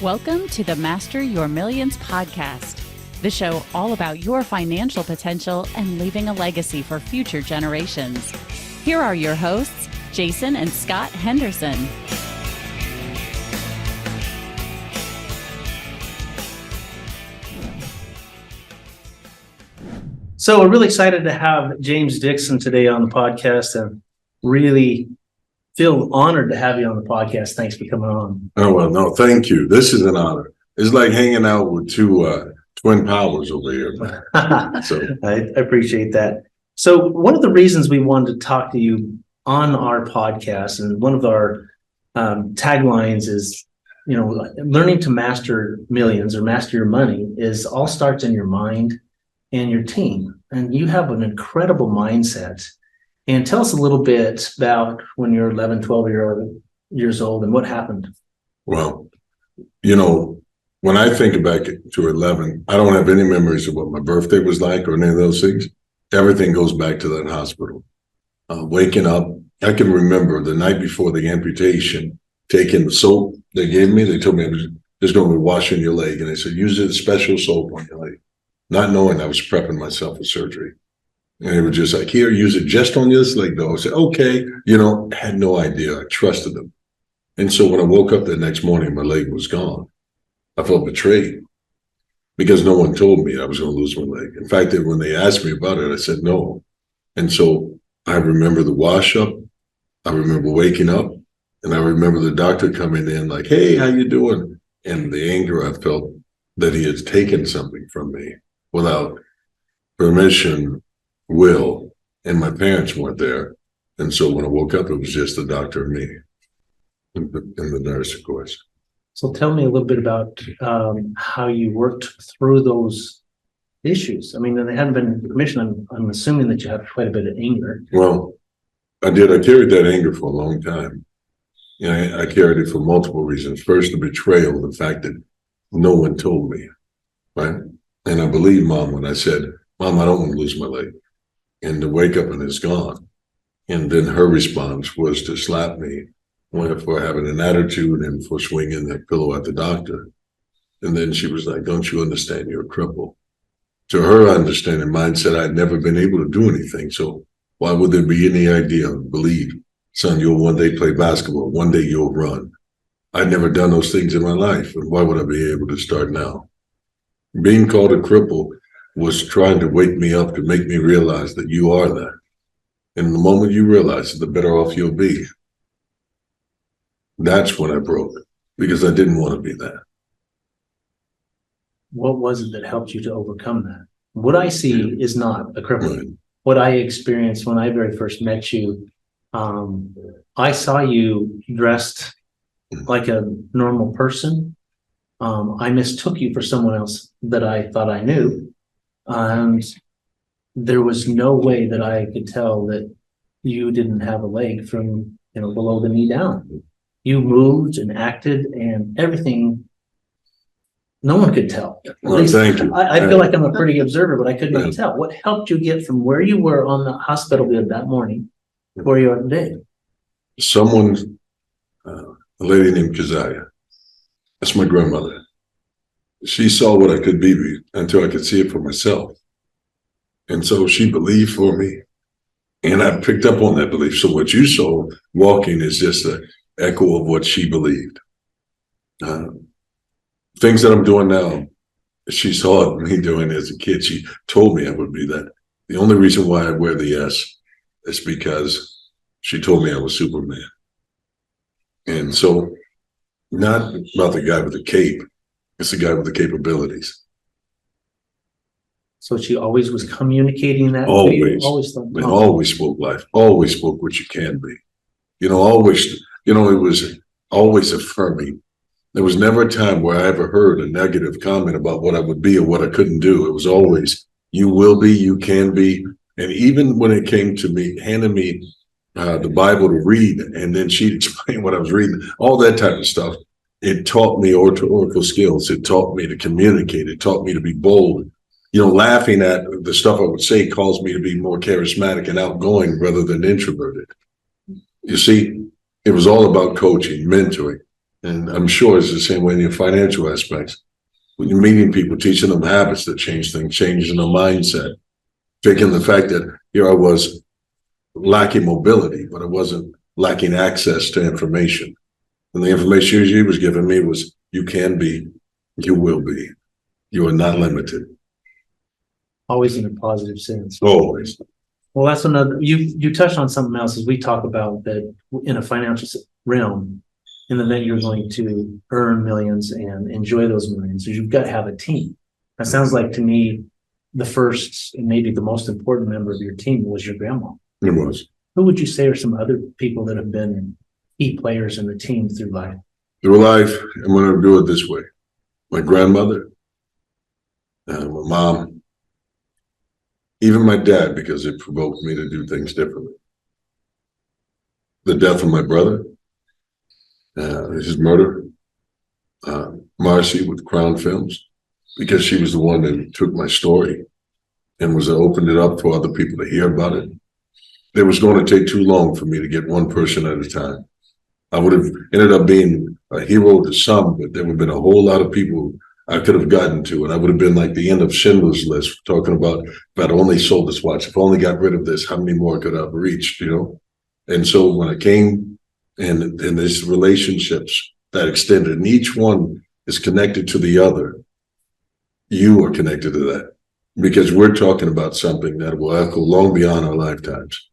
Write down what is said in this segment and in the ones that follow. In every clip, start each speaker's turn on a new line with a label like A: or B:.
A: Welcome to the Master Your Millions podcast, the show all about your financial potential and leaving a legacy for future generations. Here are your hosts, Jason and Scott Henderson.
B: So we're really excited to have James Dixon today on the podcast, and really feel honored to have you on the podcast. Thanks for coming on.
C: Oh, well, no, thank you. This is an honor. It's like hanging out with two twin powers over here.
B: So I appreciate that. So one of the reasons we wanted to talk to you on our podcast, and one of our taglines is, learning to master millions or master your money is all starts in your mind and your team. And you have an incredible mindset. And tell us a little bit about when you're 11, 12 years old and what happened.
C: Well, when I think back to 11, I don't have any memories of what my birthday was like or any of those things. Everything goes back to that hospital. Waking up, I can remember the night before the amputation, taking the soap they gave me. They told me I was just going to be washing your leg. And they said, use a special soap on your leg. Not knowing I was prepping myself for surgery. And they were just like, here, use it just on this leg, though. I said, okay. Had no idea. I trusted them. And so when I woke up the next morning, my leg was gone. I felt betrayed because no one told me I was going to lose my leg. In fact, when they asked me about it, I said no. And so I remember the wash up. I remember waking up, and I remember the doctor coming in like, hey, how you doing? And the anger I felt that he had taken something from me without permission, will, and my parents weren't there. And so when I woke up, it was just the doctor and me and the nurse, of course.
B: So tell me a little bit about how you worked through those issues. I mean, they haven't been commissioned. I'm assuming that you have quite a bit of anger.
C: Well, I did. I carried that anger for a long time. I carried it for multiple reasons. First, the betrayal, the fact that no one told me, right? And I believed Mom when I said, Mom, I don't want to lose my leg. And to wake up and it's gone. And then her response was to slap me for having an attitude and for swinging that pillow at the doctor. And then she was like, don't you understand you're a cripple? To her understanding mindset, I'd never been able to do anything. So why would there be any idea, believe, son, you'll one day play basketball, one day you'll run. I'd never done those things in my life. And why would I be able to start now? Being called a cripple was trying to wake me up to make me realize that you are that. And the moment you realize it, the better off you'll be. That's when I broke, because I didn't want to be that.
B: What was it that helped you to overcome that? What I see is not a cripple.
C: Right.
B: What I experienced when I very first met you, I saw you dressed like a normal person. I mistook you for someone else that I thought I knew. And there was no way that I could tell that you didn't have a leg from below the knee down. You moved and acted and everything. No one could tell.
C: Well, thank you.
B: I feel like I'm a pretty observer, but I could not tell. What helped you get from where you were on the hospital bed that morning to where you are today?
C: Someone, a lady named Keziah, that's my grandmother. She saw what I could be until I could see it for myself. And so she believed for me. And I picked up on that belief. So what you saw walking is just an echo of what she believed. Things that I'm doing now, she saw me doing as a kid. She told me I would be that. The only reason why I wear the S is because she told me I was Superman. And so not about the guy with the cape. It's the guy with the capabilities.
B: So she always was communicating that?
C: Always. Always spoke life. Always spoke what you can be. Always, it was always affirming. There was never a time where I ever heard a negative comment about what I would be or what I couldn't do. It was always, you will be, you can be. And even when it came to me, handing me the Bible to read, and then she'd explain what I was reading, all that type of stuff. It taught me oracle skills. It taught me to communicate. It taught me to be bold. Laughing at the stuff I would say caused me to be more charismatic and outgoing rather than introverted. You see, it was all about coaching, mentoring. And I'm sure it's the same way in your financial aspects. When you're meeting people, teaching them habits that change things, changing their mindset, taking the fact that here I was lacking mobility, but I wasn't lacking access to information. And the information she was giving me was, you can be, you will be. You are not limited.
B: Always in a positive sense.
C: Always.
B: Well, that's another, you touched on something else as we talk about that in a financial realm, in the event you're going to earn millions and enjoy those millions, you've got to have a team. That sounds like to me, the first and maybe the most important member of your team was your grandma.
C: It was.
B: Who would you say are some other people that have been key players in the team through life?
C: Through life, I'm going to do it this way. My grandmother, my mom, even my dad, because it provoked me to do things differently. The death of my brother, his murder, Marcy with Crown Films, because she was the one that took my story and opened it up for other people to hear about it. It was going to take too long for me to get one person at a time. I would have ended up being a hero to some, but there would have been a whole lot of people I could have gotten to, and I would have been like the end of Schindler's List, talking about if I'd only sold this watch, if I only got rid of this, how many more could I have reached, you know? And so when I came and these relationships that extended, and each one is connected to the other, you are connected to that, because we're talking about something that will echo long beyond our lifetimes.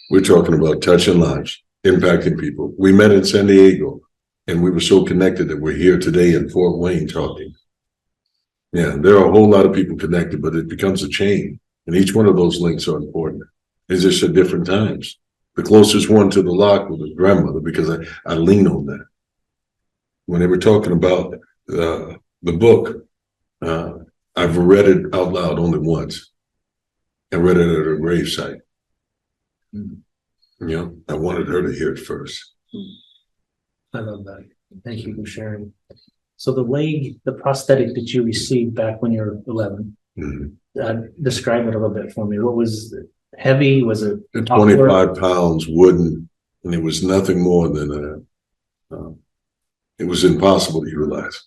C: We're talking about touching lives, impacting people. We met in San Diego, and we were so connected that we're here today in Fort Wayne talking. Yeah, there are a whole lot of people connected, but it becomes a chain, and each one of those links are important. It's just at different times. The closest one to the lock was his grandmother, because I lean on that. When they were talking about the book, I've read it out loud only once. I read it at her gravesite. You know, I wanted her to hear it first.
B: I love that. Thank you for sharing. So the prosthetic that you received back when you were 11, describe it a little bit for me. What was it? Heavy? Was it
C: 25 pounds, wooden, and it was nothing more than it was impossible to utilize.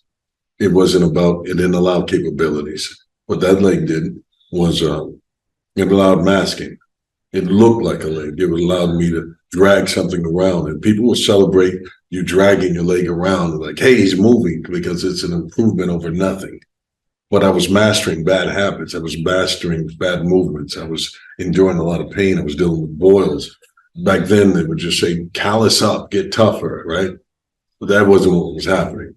C: It wasn't about, it didn't allow capabilities. What that leg did was it allowed masking. It looked like a leg. It allowed me to drag something around, and people will celebrate you dragging your leg around, like, hey, he's moving, because it's an improvement over nothing. But I was mastering bad habits. I was mastering bad movements. I was enduring a lot of pain. I was dealing with boils. Back then, they would just say, callus up, get tougher, right? But that wasn't what was happening.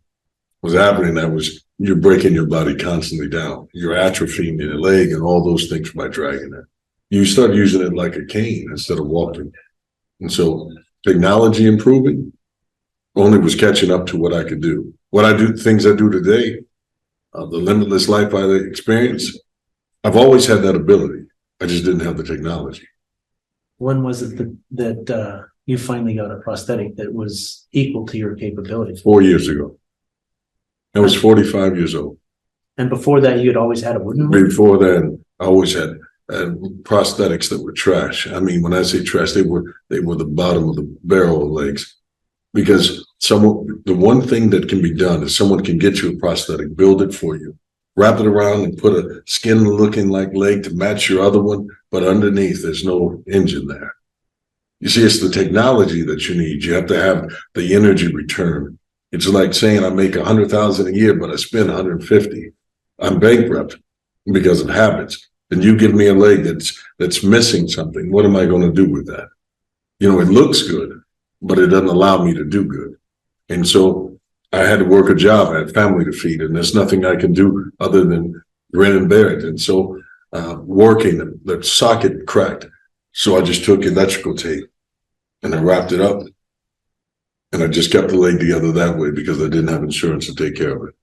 C: What was happening, that was you're breaking your body constantly down. You're atrophying your leg and all those things by dragging it. You start using it like a cane instead of walking. And so technology improving only was catching up to what I could do. What I do, things I do today, the limitless life I experience, I've always had that ability. I just didn't have the technology.
B: When was it that you finally got a prosthetic that was equal to your capabilities?
C: 4 years ago. I was 45 years old.
B: And before that, you had always had a wooden one?
C: Before then, I always had prosthetics that were trash. I mean, when I say trash, they were the bottom of the barrel of legs. Because the one thing that can be done is someone can get you a prosthetic, build it for you, wrap it around and put a skin looking like leg to match your other one, but underneath there's no engine there. You see, it's the technology that you need. You have to have the energy return. It's like saying I make $100,000 a year, but I spend 150. I'm bankrupt because of habits. And you give me a leg that's missing something. What am I going to do with that? You know, it looks good, but it doesn't allow me to do good. And so I had to work a job. I had family to feed, and there's nothing I can do other than grin and bear it. And so working, the socket cracked. So I just took electrical tape and I wrapped it up. And I just kept the leg together that way because I didn't have insurance to take care of it.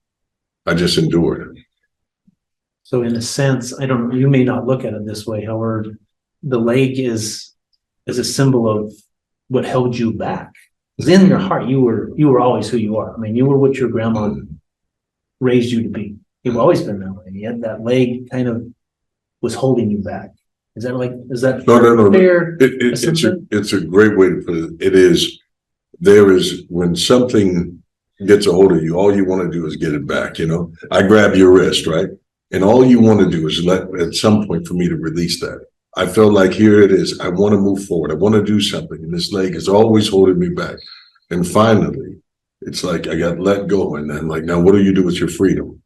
C: I just endured it.
B: So in a sense, I don't know, you may not look at it this way. However, the leg is a symbol of what held you back. Because in your heart, you were always who you are. I mean, you were what your grandma raised you to be. You've always been that way. Yet that leg kind of was holding you back. Is that
C: No.
B: fair?
C: It's a great way to put it. It is there is, when something gets a hold of you, all you want to do is get it back. I grab your wrist, right? And all you want to do is at some point for me to release that. I felt like, here it is. I want to move forward. I want to do something. And this leg is always holding me back. And finally, it's like I got let go. And then like, now what do you do with your freedom?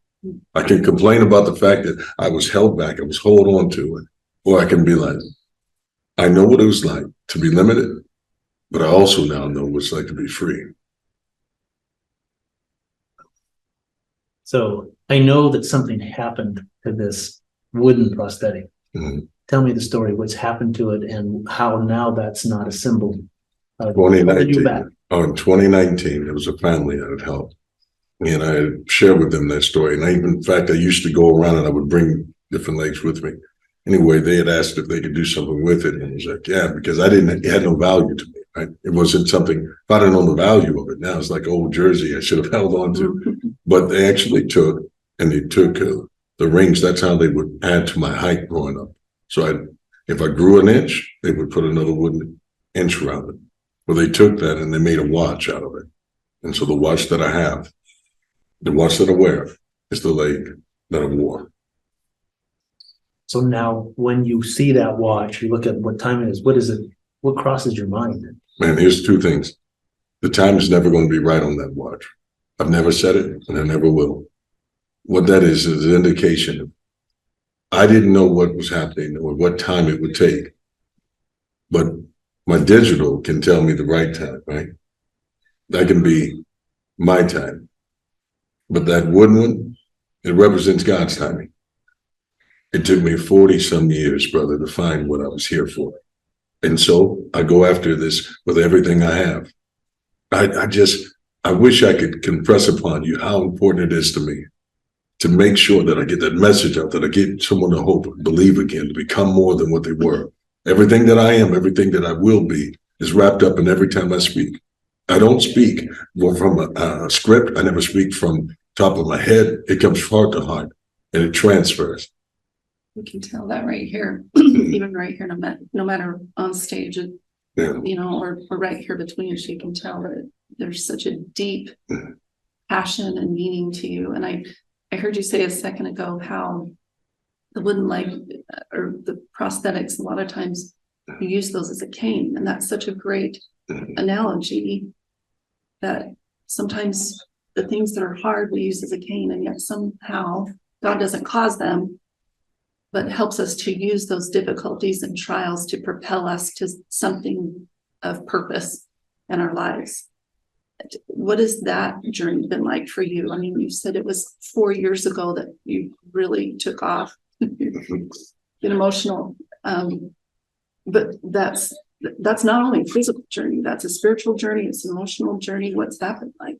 C: I can complain about the fact that I was held back. I was held on to it. Or I can be like, I know what it was like to be limited, but I also now know what it's like to be free.
B: So I know that something happened to this wooden prosthetic.
C: Mm-hmm.
B: Tell me the story, what's happened to it and how now that's not a symbol of
C: 2019,
B: back.
C: in 2019, there was a family I had helped. And I shared with them that story. And in fact, I used to go around and I would bring different legs with me. Anyway, they had asked if they could do something with it. And I was like, yeah, because it had no value to me. Right? It wasn't something, if I didn't know the value of it, now it's like old jersey I should have held on to. But they actually took the rings. That's how they would add to my height growing up. So if I grew an inch, they would put another wooden inch around it. Well, they took that and they made a watch out of it. And so the watch that I have, the watch that I wear, is the leg that I wore.
B: So now when you see that watch, you look at what time it is, what is it? What crosses your mind?
C: Man, here's two things. The time is never going to be right on that watch. I've never said it and I never will. What that is an indication of I didn't know what was happening or what time it would take. But my digital can tell me the right time, right? That can be my time. But that wooden one, it represents God's timing. It took me 40 some years, brother, to find what I was here for. And so I go after this with everything I have. I wish I could impress upon you how important it is to me to make sure that I get that message out, that I get someone to hope, believe again, to become more than what they were. Everything that I am, everything that I will be is wrapped up in every time I speak. I don't speak from a script. I never speak from top of my head. It comes heart to heart and it transfers.
D: We can tell that right here, even right here, no matter on stage, or right here between us, you can tell that there's such a deep passion and meaning to you. And I heard you say a second ago how the wooden leg or the prosthetics, a lot of times you use those as a cane. And that's such a great analogy that sometimes the things that are hard we use as a cane, and yet somehow God doesn't cause them, but helps us to use those difficulties and trials to propel us to something of purpose in our lives. What has that journey been like for you? I mean, you said it was 4 years ago that you really took off, get emotional. But that's not only a physical journey, that's a spiritual journey, it's an emotional journey. What's that been like?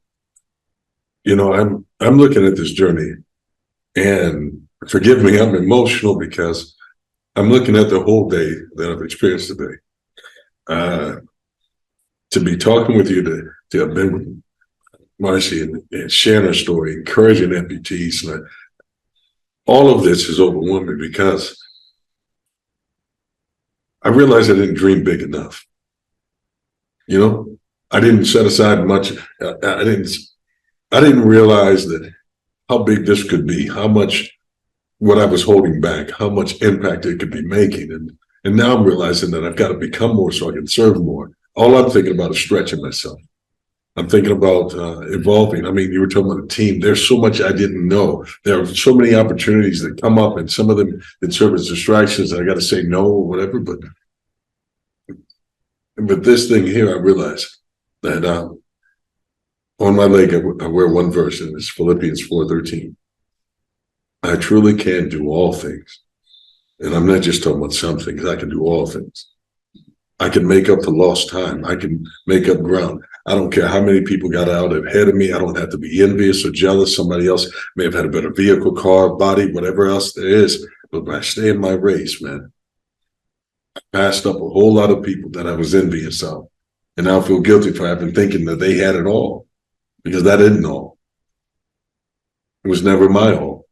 C: I'm looking at this journey, and forgive me, I'm emotional because I'm looking at the whole day that I've experienced today. To be talking with you, to have been with Marcy and sharing her story, encouraging amputees, and all of this is overwhelming because I realized I didn't dream big enough. I didn't set aside much. I didn't realize that how big this could be, how much what I was holding back, how much impact it could be making. And now I'm realizing that I've got to become more so I can serve more. All I'm thinking about is stretching myself. I'm thinking about evolving. I mean, you were talking about a team. There's so much I didn't know. There are so many opportunities that come up, and some of them that serve as distractions. I got to say no or whatever. But this thing here, I realized that on my leg, I wear one verse, and it's Philippians 4:13. I truly can do all things. And I'm not just talking about some things. I can do all things. I can make up for lost time. I can make up ground. I don't care how many people got out ahead of me. I don't have to be envious or jealous. Somebody else may have had a better vehicle, car, body, whatever else there is. But when I stay in my race, man, I passed up a whole lot of people that I was envious of. And now I feel guilty for having thinking that they had it all, because that isn't all. It was never my all.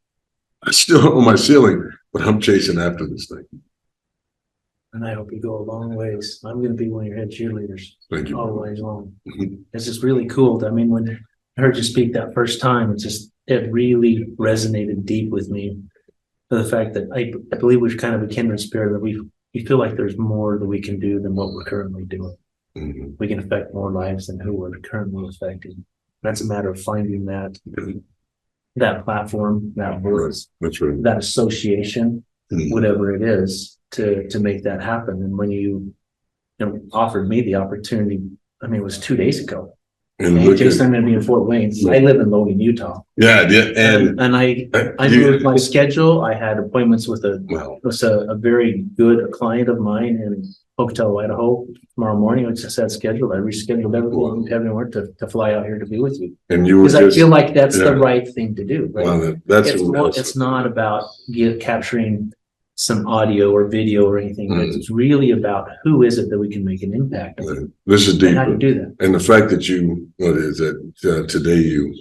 C: I still on my ceiling, but I'm chasing after this thing.
B: And I hope you go a long ways. I'm gonna be one of your head cheerleaders
C: Thank you.
B: all the way long. It's just really cool. I mean, when I heard you speak that first time, it really resonated deep with me. For the fact that I believe we've kind of a kindred spirit, that we feel like there's more that we can do than what we're currently doing.
C: Mhm.
B: We can affect more lives than who we're currently affecting. That's a matter of finding that platform, that voice,
C: That's right.
B: that association,
C: Mhm.
B: whatever it is, to make that happen. And when you offered me the opportunity, I mean, it was 2 days ago.
C: And
B: Hey,
C: look
B: Jason, I'm
C: at,
B: gonna be in Fort Wayne. I live in Logan, Utah.
C: yeah,
B: And I moved my schedule. I had appointments with
C: wow.
B: a very good client of mine in Pocatello, Idaho tomorrow morning. I just had scheduled. I rescheduled everything to fly out here to be with you.
C: And you were
B: Because I
C: just,
B: feel like that's the
C: yeah.
B: right thing to do, right?
C: Wow, that's
B: It's not about capturing some audio or video or anything. It's really about who is it that we can make an impact on.
C: This is deep.
B: And how do you do that?
C: And the fact that today you,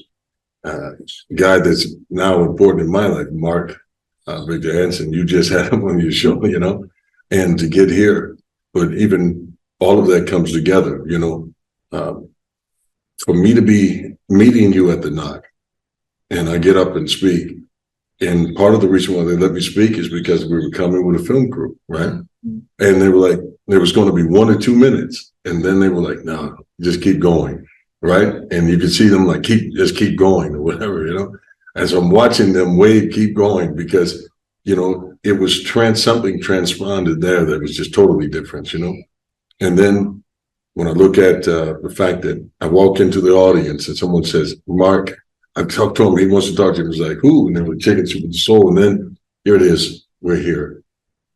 C: guy that's now important in my life, Mark, Victor Hansen, you just had him on your show, and to get here, but even all of that comes together, for me to be meeting you at the knock and I get up and speak. And part of the reason why they let me speak is because we were coming with a film crew, right? And they were like, there was going to be 1 or 2 minutes. And then they were like, no, just keep going, right? And you could see them like, just keep going or whatever, As I'm watching them wave, keep going, because, it was something transponded there that was just totally different, And then when I look at the fact that I walk into the audience and someone says, Mark, I talked to him, he wants to talk to him. He's like, who? And they were Chicken Soup with the Soul. And then here it is, we're here.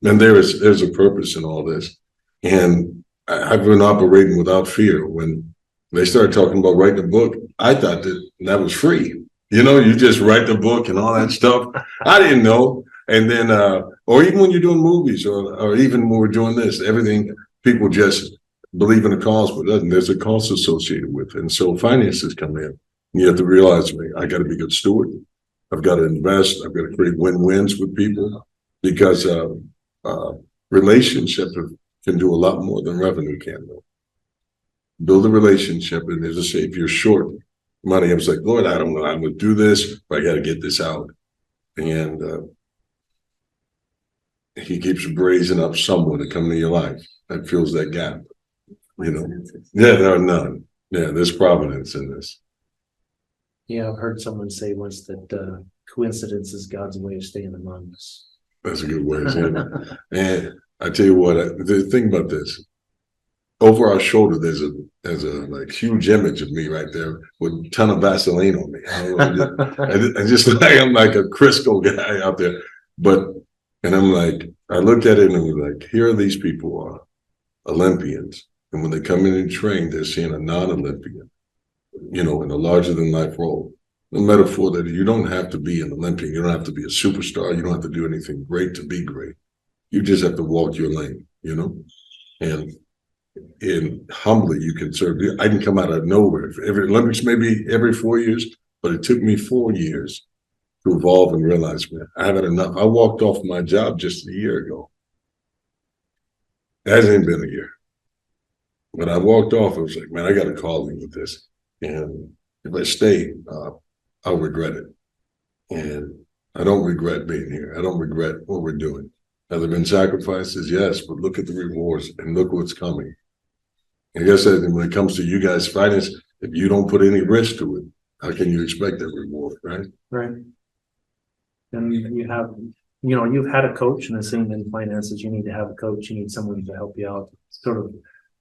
C: And there's a purpose in all this. And I've been operating without fear. When they started talking about writing a book, I thought that was free. You just write the book and all that stuff. I didn't know. And then, or even when you're doing movies or even when we're doing this, everything, people just believe in a cause, but there's a cost associated with it. And so finances come in. You have to realize, I got to be a good steward. I've got to invest. I've got to create win-wins with people, because relationship can do a lot more than revenue can do. Build a relationship, and as I say, if you're short money, I was like, Lord, I don't know, I'm going to do this, but I got to get this out. And he keeps raising up someone to come into your life that fills that gap. Yeah, there are none. Yeah, there's providence in this.
B: Yeah, I've heard someone say once that coincidence is God's way of staying among us.
C: That's a good way of saying it. And I tell you what, the thing about this, over our shoulder, there's a like huge image of me right there with a ton of Vaseline on me. I just like, I'm like a Crisco guy out there. And I'm like, I looked at it and was like, here are these people are Olympians. And when they come in and train, they're seeing a non-Olympian, in a larger than life role. The metaphor that you don't have to be an Olympian. You don't have to be a superstar. You don't have to do anything great to be great. You just have to walk your lane, and humbly you can serve. I can come out of nowhere. Every Olympics maybe every 4 years, but it took me 4 years to evolve and realize, man, I haven't enough. I walked off my job just a year ago. It hasn't been a year. When I walked off, I was like, man, I got a calling with this. And if I stay, I'll regret it. And I don't regret being here. I don't regret what we're doing. Have there been sacrifices? Yes, but look at the rewards and look what's coming. And I guess that when it comes to you guys' finance, if you don't put any risk to it, how can you expect that reward, right?
B: Right. And you've had a coach, and the same in finances, you need to have a coach. You need someone to help you out, sort of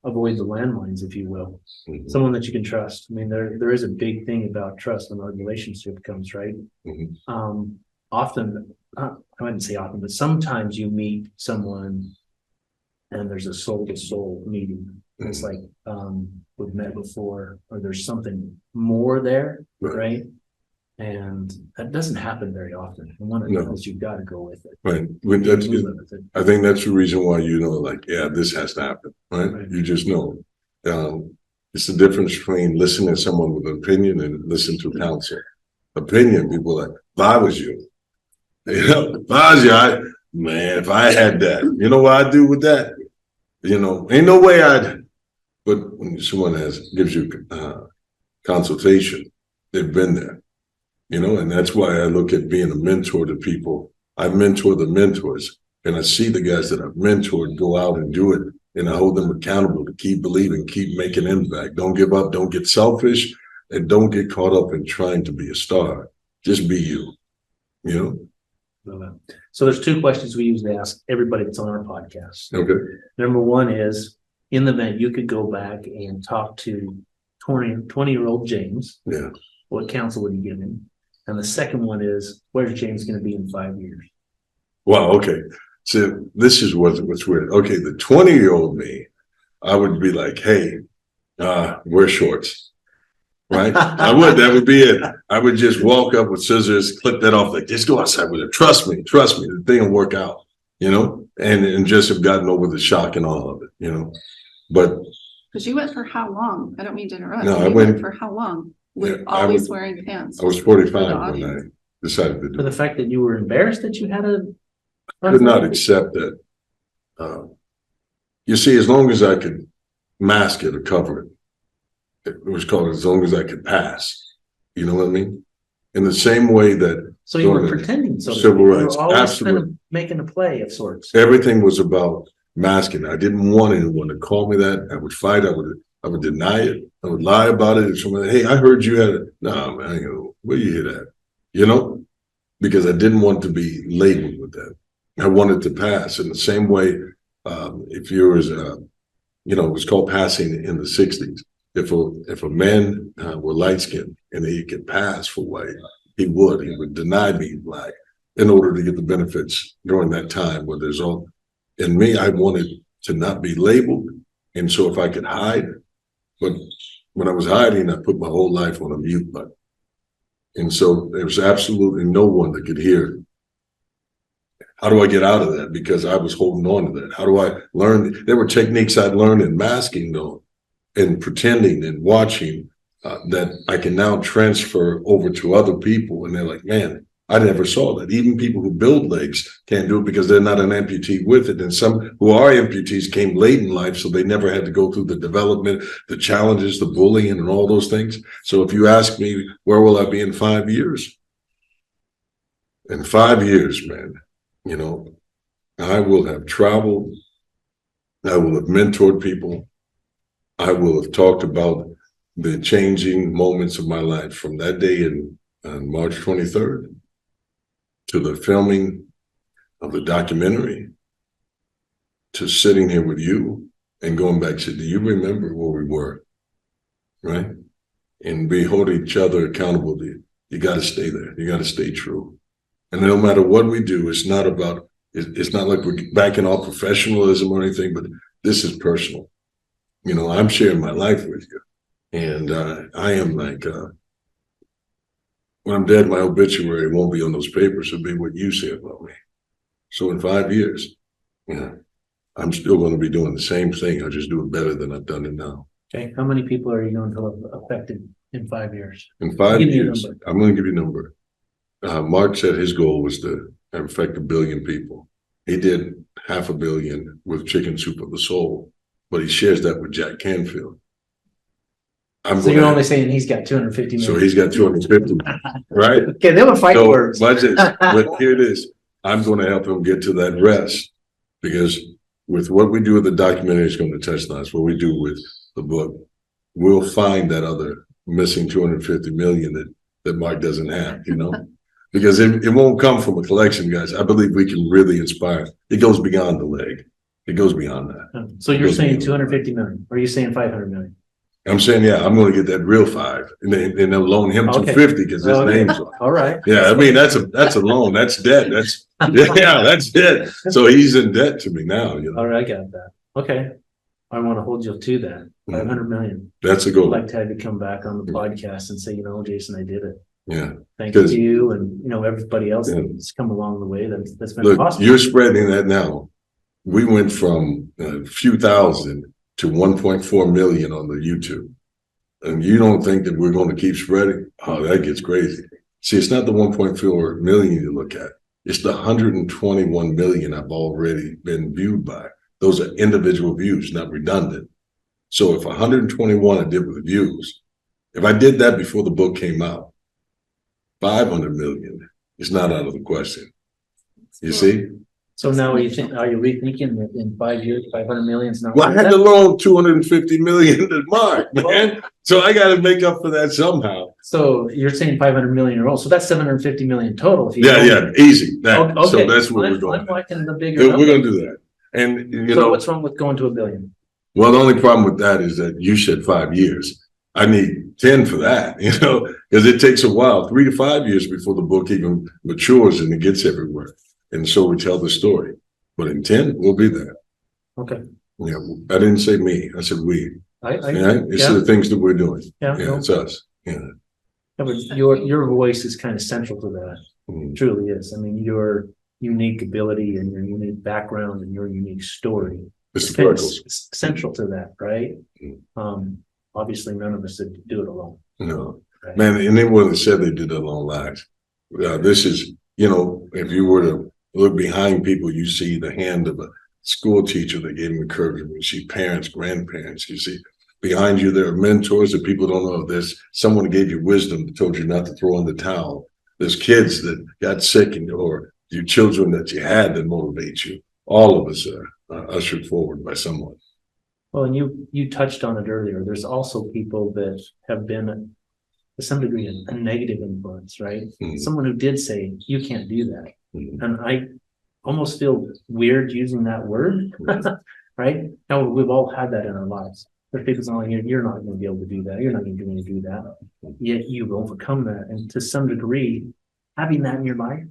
B: avoid the landmines, if you will.
C: Mm-hmm.
B: Someone that you can trust. I mean, there is a big thing about trust when our relationship comes, right?
C: Mm-hmm.
B: Often, I wouldn't say often, but sometimes you meet someone and there's a soul-to-soul meeting. Mm-hmm. It's like we've met before, or there's something more there, right? And that doesn't happen very often. And when it does, you've got to go with it.
C: Right. I think that's the reason why this has to happen, right? You just know. It's the difference between listening to someone with an opinion and listening to counsel. Opinion, people are like, if I was you, if I was you, if I had that, you know what I'd do with that? Ain't no way but when someone gives you consultation, they've been there, and that's why I look at being a mentor to people. I mentor the mentors, and I see the guys that I've mentored go out and do it, and I hold them accountable to keep believing, keep making impact. Don't give up, don't get selfish, and don't get caught up in trying to be a star. Just be you,
B: So there's two questions we usually ask everybody that's on our podcast.
C: Okay.
B: Number one is, in the event you could go back and talk to 20-year-old James,
C: Yeah.
B: what counsel would you give him? And the second one is, where's James going to be in 5 years?
C: Wow. Okay. So this is what's weird. Okay. The 20-year-old me, I would be like, hey, wear shorts. Right? That would be it. I would just walk up with scissors, clip that off, like, just go outside with it. Trust me, the thing will work out, and just have gotten over the shock and all of it, but.
D: Because you went for how long? I don't mean to interrupt.
C: No,
D: I went for how long? With always wearing pants.
C: I was 45 when I decided to do
B: For the fact that you were embarrassed that you had
C: I could not accept that. You see, as long as I could mask it or cover it, it was called as long as I could pass. You know what I mean? In the same way that.
B: So you were pretending. So
C: civil rights,
B: you were always
C: absolutely
B: kind of making a play of sorts.
C: Everything was about masking. I didn't want anyone to call me that. I would fight. I would deny it. I would lie about it. If someone, hey, I heard you had it. No, man, where you hear that? Because I didn't want to be labeled with that. I wanted to pass in the same way. If you was, it was called passing in the 60s. If a man were light skinned and he could pass for white, he would deny being black in order to get the benefits during that time where there's all. In me, I wanted to not be labeled, and so if I could hide, but when I was hiding, I put my whole life on a mute button, and so there was absolutely no one that could hear. How do I get out of that? Because I was holding on to that. How do I learn? There were techniques I'd learned in masking, though, and pretending and watching that I can now transfer over to other people. And they're like, man, I never saw that. Even people who build legs can't do it because they're not an amputee with it. And some who are amputees came late in life, so they never had to go through the development, the challenges, the bullying, and all those things. So if you ask me, where will I be in 5 years? In 5 years, man, I will have traveled. I will have mentored people. I will have talked about the changing moments of my life from that day on March 23rd to the filming of the documentary to sitting here with you and going back to, do you remember where we were? Right? And we hold each other accountable. You got to stay there. You got to stay true. And no matter what we do, it's not like we're backing off professionalism or anything, but this is personal. I'm sharing my life with you. And I am like, when I'm dead, my obituary won't be on those papers. It'll be what you say about me. So in 5 years, I'm still going to be doing the same thing. I'll just do it better than I've done it now.
B: Okay. How many people are you going to have affected in 5 years?
C: In 5 years, I'm going to give you a number. Mark said his goal was to affect 1 billion people. He did 500 million with Chicken Soup of the Soul, but he shares that with Jack Canfield.
B: So you're only saying he's got 250 million.
C: So he's got 250, right?
B: Okay, they were fighting words.
C: But here it is. I'm going to help him get to that rest, because with what we do with the documentary is going to touch on us. What we do with the book, we'll find that other missing 250 million that Mark doesn't have, because it won't come from a collection, guys. I believe we can really inspire. It goes beyond the leg. It goes beyond that.
B: So you're saying 250 million, or are you saying 500 million?
C: I'm saying, yeah, I'm going to get that real 5, and then they'll loan him 250 because his name's on it.
B: All right.
C: Yeah, I mean that's a loan. That's debt. That's debt. So he's in debt to me now.
B: All right, I got that. Okay, I want to hold you to that. 500 million.
C: That's a goal.
B: I'd like to have you come back on the podcast and say, Jason, I did it.
C: Yeah.
B: Thank you to you and everybody else that's come along the way. That's been awesome.
C: You're spreading that now. We went from a few thousand to 1.4 million on the YouTube. And you don't think that we're going to keep spreading? Oh, that gets crazy. See, it's not the 1.4 million you look at. It's the 121 million I've already been viewed by. Those are individual views, not redundant. So if 121 I did with views, if I did that before the book came out, 500 million is not out of the question. You see?
B: So now are you rethinking that in 5 years, 500 million is not?
C: Well, I had to loan 250 million to Mark, man. So I got to make up for that somehow.
B: So you're saying 500 million in all. So that's 750 million total. If you
C: Yeah, easy. That,
B: okay.
C: So that's what we're going.
B: I'm liking the bigger
C: We're going to do that. And you
B: so
C: know,
B: what's wrong with going to $1 billion?
C: well, the only problem with that is that you said 5 years. I need 10 for that, you know, because it takes a while, 3 to 5 years before the book even matures and it gets everywhere. And so we tell the story. But in 10, we'll be there.
B: Okay.
C: Yeah, I didn't say me. I said we. It's the things that we're doing. It's us. Yeah.
B: But your voice is kind of central to that.
C: Mm.
B: It truly is. I mean, your unique ability and your unique background and your unique story
C: It's
B: is central to that, right?
C: Mm.
B: Obviously, none of us would do it alone.
C: No,
B: right?
C: man, and anyone that said they did it alone lies. This is, you know, if you were to look behind people, you see the hand of a school teacher that gave them encouragement. You see parents, grandparents. You see behind you there are mentors that people don't know. There's someone who gave you wisdom that told you not to throw in the towel. There's kids that got sick or your children that you had that motivate you. All of us are ushered forward by someone.
B: Well, and you touched on it earlier. There's also people that have been, to some degree, a negative influence, right? Mm-hmm. Someone who did say, you can't do that. Mm-hmm. And I almost feel weird using that word, mm-hmm. right? Now, we've all had that in our lives. There's people saying, you're not going to be able to do that. You're not going to do that. Yet you've overcome that. And to some degree, having that in your life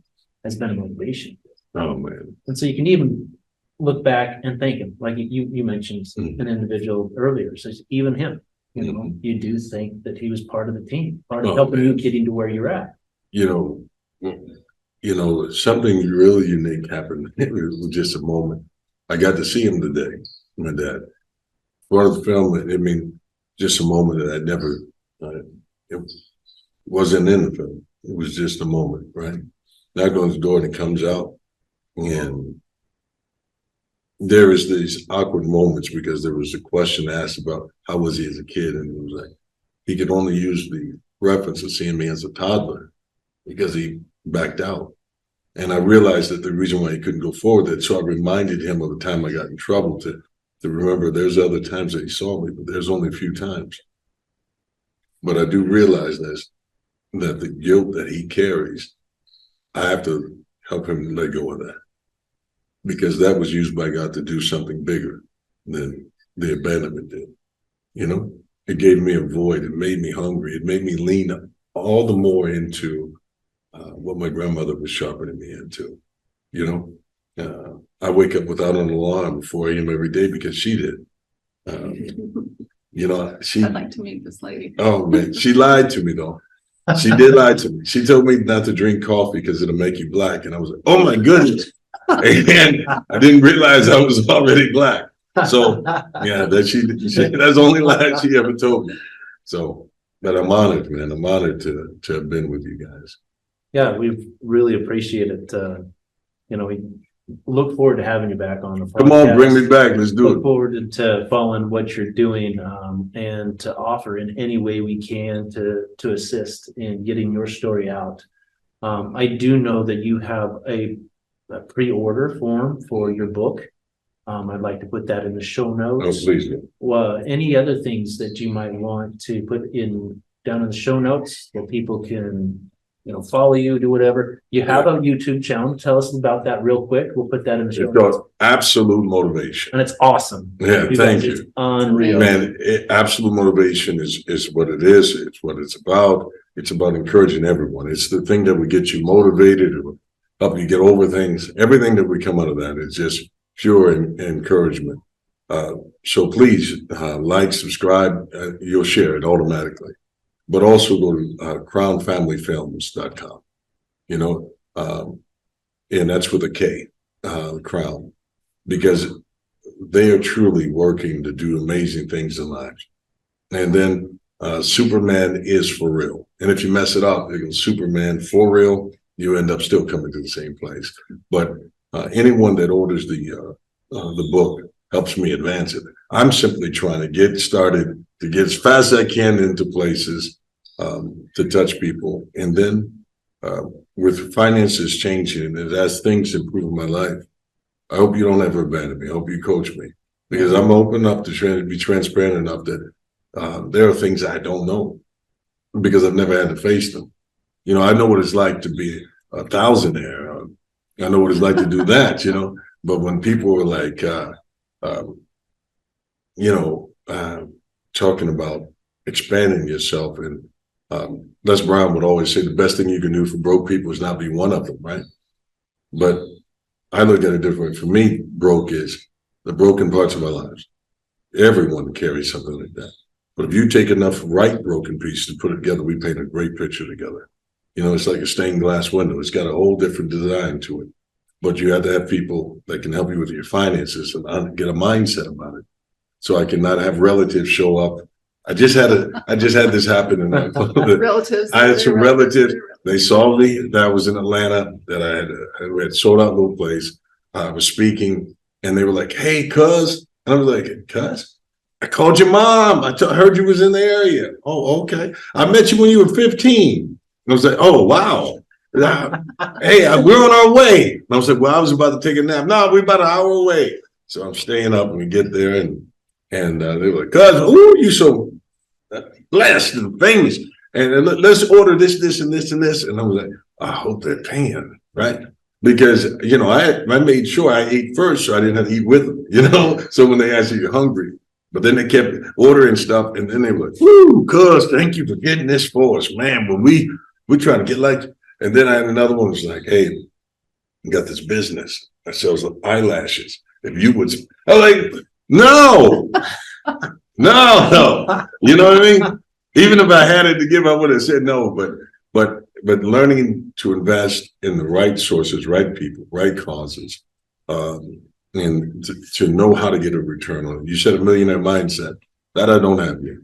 B: has been a motivation.
C: Oh, man.
B: And so you can even look back and thank him. Like you mentioned mm-hmm. an individual earlier. So even him, you know, mm-hmm. you do think that he was part of the team, part of helping you getting to where you're at.
C: You know, something really unique happened. It was just a moment. I got to see him today, my dad. Part of the film, I mean, just a moment that I never, it wasn't in the film. It was just a moment, right? Knock on the door and it comes out. And there is these awkward moments because there was a question asked about how was he as a kid, and it was like he could only use the reference of seeing me as a toddler because he backed out. And I realized that the reason why he couldn't go forward, that so I reminded him of the time I got in trouble to remember there's other times that he saw me, but there's only a few times. But I do realize this, that the guilt that he carries, I have to help him let go of that. Because that was used by God to do something bigger than the abandonment did. You know, it gave me a void. It made me hungry. It made me lean all the more into what my grandmother was sharpening me into. You know, I wake up without an alarm at 4 a.m. every day because she did. You know,
D: I'd like to meet this lady.
C: Oh, man, she lied to me, though. She did lie to me. She told me not to drink coffee because it'll make you black. And I was like, oh, my goodness. And I didn't realize I was already black. So yeah, that's the only lie she ever told me. So, but I'm honored, man. I'm honored to have been with you guys.
B: Yeah, we really appreciate it. You know, we look forward to having you back on the podcast.
C: Come on, bring me back. Let's do it.
B: Look forward to following what you're doing and to offer in any way we can to assist in getting your story out. I do know that you have a pre-order form for your book. I'd like to put that in the show notes.
C: Oh, please do.
B: Well, any other things that you might want to put down in the show notes that people can, you know, follow you, do whatever. You have a YouTube channel. Tell us about that real quick. We'll put that in the show notes. Absolute
C: Motivation.
B: And it's awesome.
C: Yeah, thank you.
B: It's unreal.
C: Man, Absolute Motivation is what it is. It's what it's about. It's about encouraging everyone. It's the thing that would get you motivated, or help you get over things. Everything that we come out of that is just pure encouragement. So please like, subscribe. You'll share it automatically. But also go to crownfamilyfilms.com. You know, and that's with a K, Crown, because they are truly working to do amazing things in life. And then Superman is for real. And if you mess it up, it goes Superman for real. You end up still coming to the same place. But anyone that orders the book, helps me advance it. I'm simply trying to get started, to get as fast as I can into places, to touch people. And then with finances changing and as things improve in my life, I hope you don't ever abandon me. I hope you coach me, because I'm open up to be transparent enough that there are things I don't know because I've never had to face them. You know, I know what it's like to be a thousandaire. I know what it's like to do that, you know, but when people are like, talking about expanding yourself, and Les Brown would always say the best thing you can do for broke people is not be one of them, right? But I look at it differently. For me, broke is the broken parts of our lives. Everyone carries something like that. But if you take enough right broken pieces and put it together, we paint a great picture together. You know, it's like a stained glass window. It's got a whole different design to it. But you have to have people that can help you with your finances and get a mindset about it. So I cannot have relatives show up. I just had this happen in
D: relatives.
C: I had some relatives. They saw me that I was in Atlanta, that I had sold out a little place. I was speaking, and they were like, "Hey, cuz," and I was like, "Cuz, I called your mom. I heard you was in the area." "Oh, okay. I met you when you were 15." And I was like, "Oh, wow. Hey, we're on our way." And I was like, "Well, I was about to take a nap." "No, we're about an hour away." So I'm staying up, and we get there, and they were like, "Cuz, ooh, you so blessed and famous. And let's order this, this, and this, and this." And I was like, I hope they're paying, right? Because, you know, I made sure I ate first, so I didn't have to eat with them, you know? So when they asked you, "You're hungry," but then they kept ordering stuff, and then they were like, "Woo, cuz, thank you for getting this for us, man. But we're trying to get like," and then I had another one who was like, "Hey, I got this business that sells eyelashes. If you would," I was like, no, no, you know what I mean? Even if I had it to give, I would have said no. But learning to invest in the right sources, right people, right causes, and to know how to get a return on it. You said a millionaire mindset. That I don't have yet.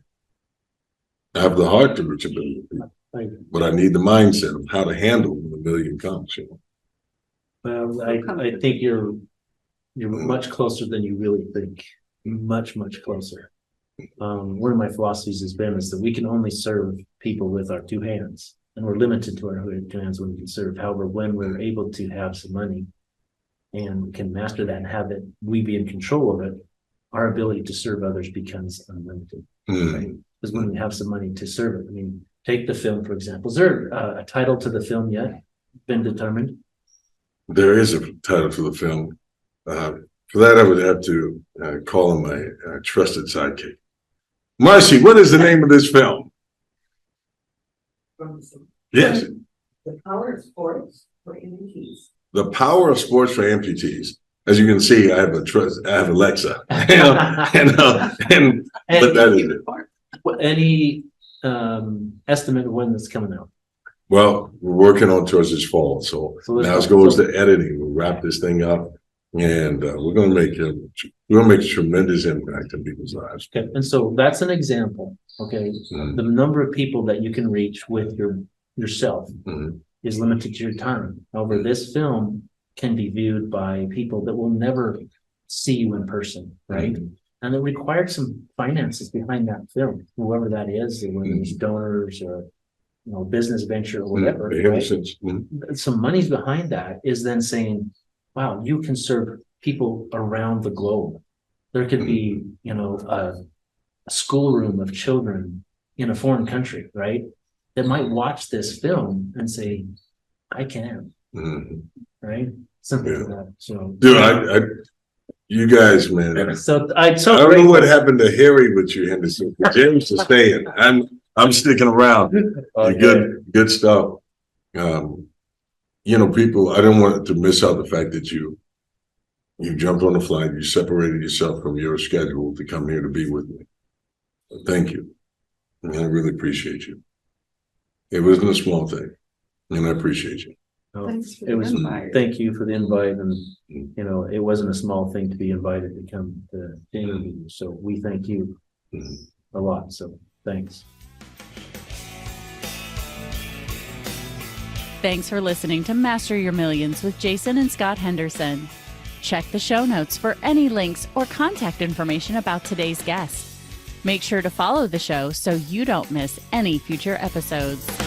C: I have the heart to reach a billion people, but I need the mindset of how to handle when a million comes. You know?
B: Well, I think you're much closer than you really think. Much closer. One of my philosophies has been is that we can only serve people with our two hands, and we're limited to our two hands when we can serve. However, when we're able to have some money and can master that and have it, we be in control of it, our ability to serve others becomes unlimited. Right? Because when we have some money to serve it, I mean, take the film, for example. Is there a title to the film yet been determined?
C: There is a title for the film. For that, I would have to call on my trusted sidekick. Marcy, what is the name of this film? Yes.
E: The Power of Sports for Amputees. The
C: Power of Sports for Amputees. As you can see, I have Alexa, and but that is it.
B: Any estimate of when it's coming out?
C: Well, we're working on towards this fall, so now it goes to editing. We'll wrap this thing up, and we're going to make a tremendous impact in people's lives.
B: Okay, and so that's an example. Okay, the number of people that you can reach with yourself is limited to your time. However, this film can be viewed by people that will never see you in person, right? And it required some finances behind that film, whoever that is, whether it's donors or business venture or whatever. Right? Some money's behind that is then saying, wow, you can serve people around the globe. There could be, a schoolroom of children in a foreign country, right? That might watch this film and say, I can, right? Something like that. So,
C: dude, you guys, man.
B: So
C: I don't know what happened to Harry with you, Henderson. James is staying. I'm sticking around. Okay. Good stuff. People, I don't want to miss out the fact that you jumped on the flight, you separated yourself from your schedule to come here to be with me. Thank you. And I really appreciate you. It wasn't a small thing, and I appreciate you.
D: Thanks for the invite.
B: Thank you for the invite, and it wasn't a small thing to be invited to come to the interview. So we thank you a lot. So thanks.
A: Thanks for listening to Master Your Millions with Jason and Scott Henderson. Check the show notes for any links or contact information about today's guest. Make sure to follow the show so you don't miss any future episodes.